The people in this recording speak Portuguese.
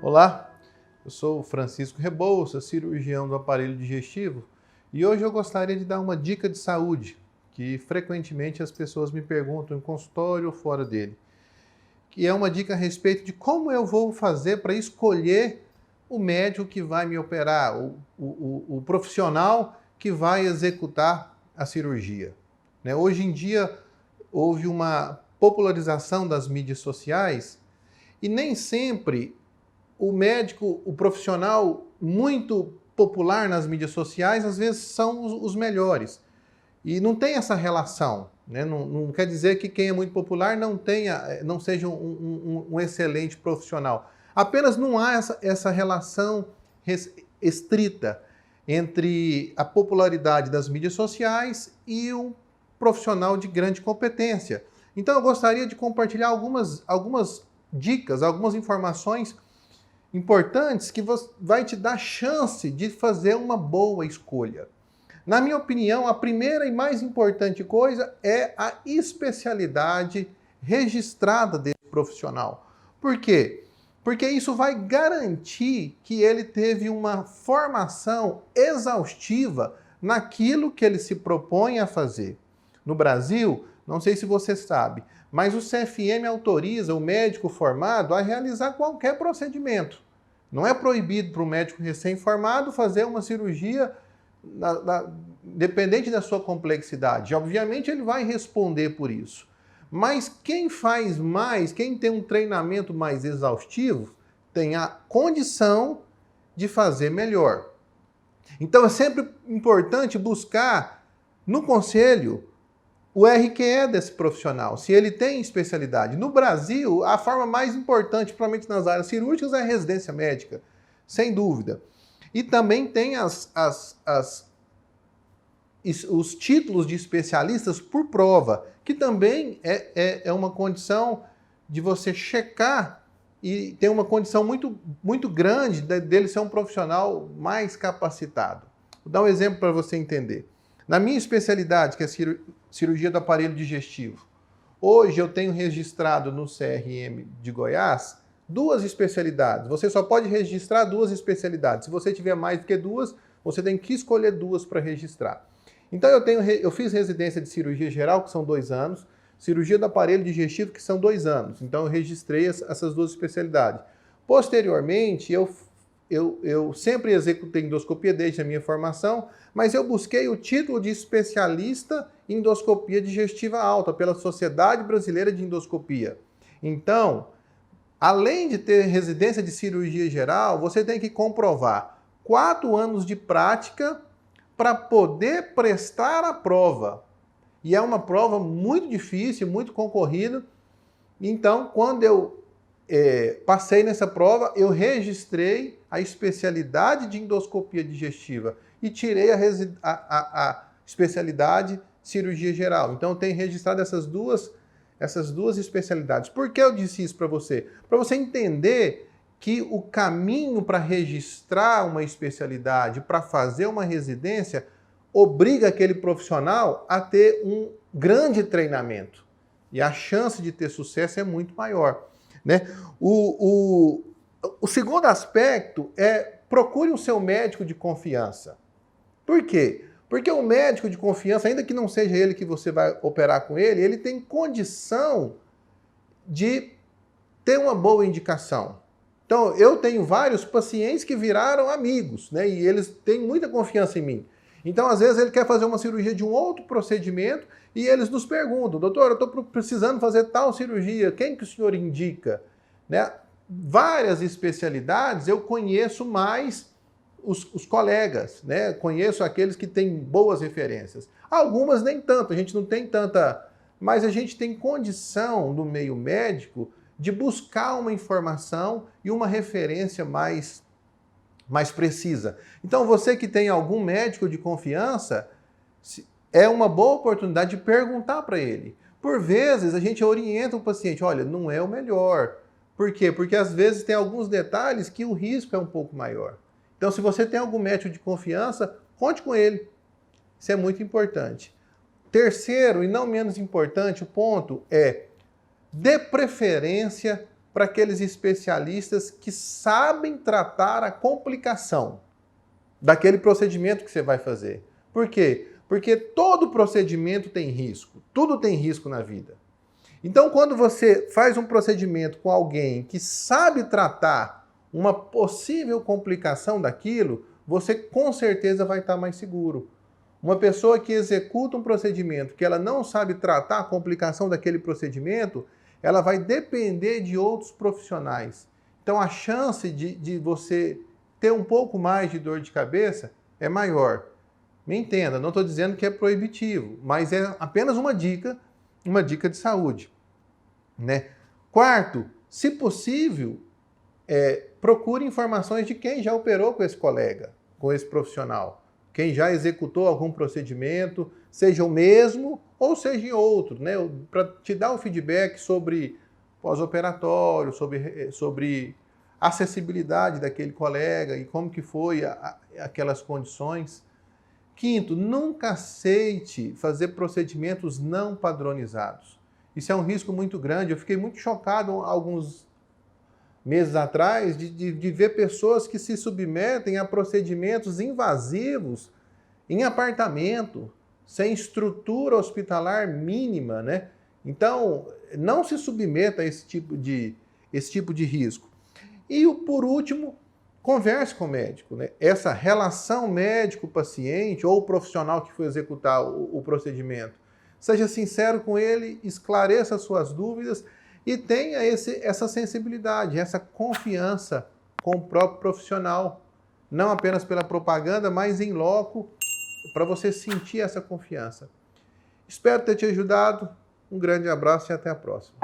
Olá, eu sou o Francisco Rebouça, cirurgião do aparelho digestivo, e hoje eu gostaria de dar uma dica de saúde que frequentemente as pessoas me perguntam em consultório ou fora dele, que é uma dica a respeito de como eu vou fazer para escolher o médico que vai me operar, o profissional que vai executar a cirurgia. Hoje em dia houve uma popularização das mídias sociais e nem sempre o médico, o profissional muito popular nas mídias sociais, às vezes são os melhores. E não tem essa relação, né? Não quer dizer que quem é muito popular não seja um excelente profissional. Apenas não há essa relação estrita entre a popularidade das mídias sociais e o profissional de grande competência. Então eu gostaria de compartilhar algumas dicas, algumas informações importantes que vai te dar chance de fazer uma boa escolha. Na minha opinião, a primeira e mais importante coisa é a especialidade registrada desse profissional. Por quê? Porque isso vai garantir que ele teve uma formação exaustiva naquilo que ele se propõe a fazer. No Brasil, não sei se você sabe, mas o CFM autoriza o médico formado a realizar qualquer procedimento. Não é proibido para o médico recém-formado fazer uma cirurgia dependente da sua complexidade. Obviamente ele vai responder por isso. Mas quem faz mais, quem tem um treinamento mais exaustivo, tem a condição de fazer melhor. Então é sempre importante buscar no conselho o RQE desse profissional, se ele tem especialidade. No Brasil, a forma mais importante, principalmente nas áreas cirúrgicas, é a residência médica, sem dúvida. E também tem os títulos de especialistas por prova, que também é uma condição de você checar e tem uma condição muito grande dele ser um profissional mais capacitado. Vou dar um exemplo para você entender. Na minha especialidade, que é cirurgia do aparelho digestivo, hoje eu tenho registrado no CRM de Goiás 2 especialidades. Você só pode registrar 2 especialidades. Se você tiver mais do que 2, você tem que escolher 2 para registrar. Então eu fiz residência de cirurgia geral, que são 2 anos, cirurgia do aparelho digestivo, que são 2 anos. Então eu registrei essas 2 especialidades. Posteriormente, eu sempre executei endoscopia desde a minha formação, mas eu busquei o título de especialista em endoscopia digestiva alta pela Sociedade Brasileira de Endoscopia. Então, além de ter residência de cirurgia geral, você tem que comprovar 4 anos de prática para poder prestar a prova. E é uma prova muito difícil, muito concorrida. Então, quando eu passei nessa prova, eu registrei a especialidade de endoscopia digestiva e tirei a especialidade cirurgia geral. Então, eu tenho registrado essas duas especialidades. Por que eu disse isso para você? Para você entender que o caminho para registrar uma especialidade, para fazer uma residência, obriga aquele profissional a ter um grande treinamento. E a chance de ter sucesso é muito maior. Né? O segundo aspecto é procure o seu médico de confiança. Por quê? Porque o médico de confiança, ainda que não seja ele que você vai operar com ele, ele tem condição de ter uma boa indicação. Então, eu tenho vários pacientes que viraram amigos, né? E eles têm muita confiança em mim. Então, às vezes, ele quer fazer uma cirurgia de um outro procedimento e eles nos perguntam, doutor, eu estou precisando fazer tal cirurgia, quem que o senhor indica? Né? Várias especialidades eu conheço mais os colegas, né? Conheço aqueles que têm boas referências. Algumas nem tanto, a gente não tem tanta... Mas a gente tem condição no meio médico de buscar uma informação e uma referência mais precisa. Então, você que tem algum médico de confiança, é uma boa oportunidade de perguntar para ele. Por vezes, a gente orienta o paciente, olha, não é o melhor. Por quê? Porque às vezes tem alguns detalhes que o risco é um pouco maior. Então, se você tem algum médico de confiança, conte com ele. Isso é muito importante. Terceiro, e não menos importante, o ponto é dê preferência para aqueles especialistas que sabem tratar a complicação daquele procedimento que você vai fazer. Por quê? Porque todo procedimento tem risco, tudo tem risco na vida. Então, quando você faz um procedimento com alguém que sabe tratar uma possível complicação daquilo, você com certeza vai estar mais seguro. Uma pessoa que executa um procedimento que ela não sabe tratar a complicação daquele procedimento, ela vai depender de outros profissionais. Então, a chance de você ter um pouco mais de dor de cabeça é maior. Me entenda, não estou dizendo que é proibitivo, mas é apenas uma dica de saúde, né? Quarto, se possível, procure informações de quem já operou com esse colega, com esse profissional, quem já executou algum procedimento, seja o mesmo ou seja outro, né? Para te dar um feedback sobre pós-operatório, sobre acessibilidade daquele colega e como que foi aquelas condições. Quinto, nunca aceite fazer procedimentos não padronizados. Isso é um risco muito grande. Eu fiquei muito chocado alguns meses atrás de ver pessoas que se submetem a procedimentos invasivos em apartamento, sem estrutura hospitalar mínima, né? Então, não se submeta a esse tipo de risco. E, por último, converse com o médico, né? Essa relação médico-paciente ou profissional que foi executar o procedimento, seja sincero com ele, esclareça suas dúvidas e tenha essa sensibilidade, essa confiança com o próprio profissional, não apenas pela propaganda, mas em loco, para você sentir essa confiança. Espero ter te ajudado. Um grande abraço e até a próxima.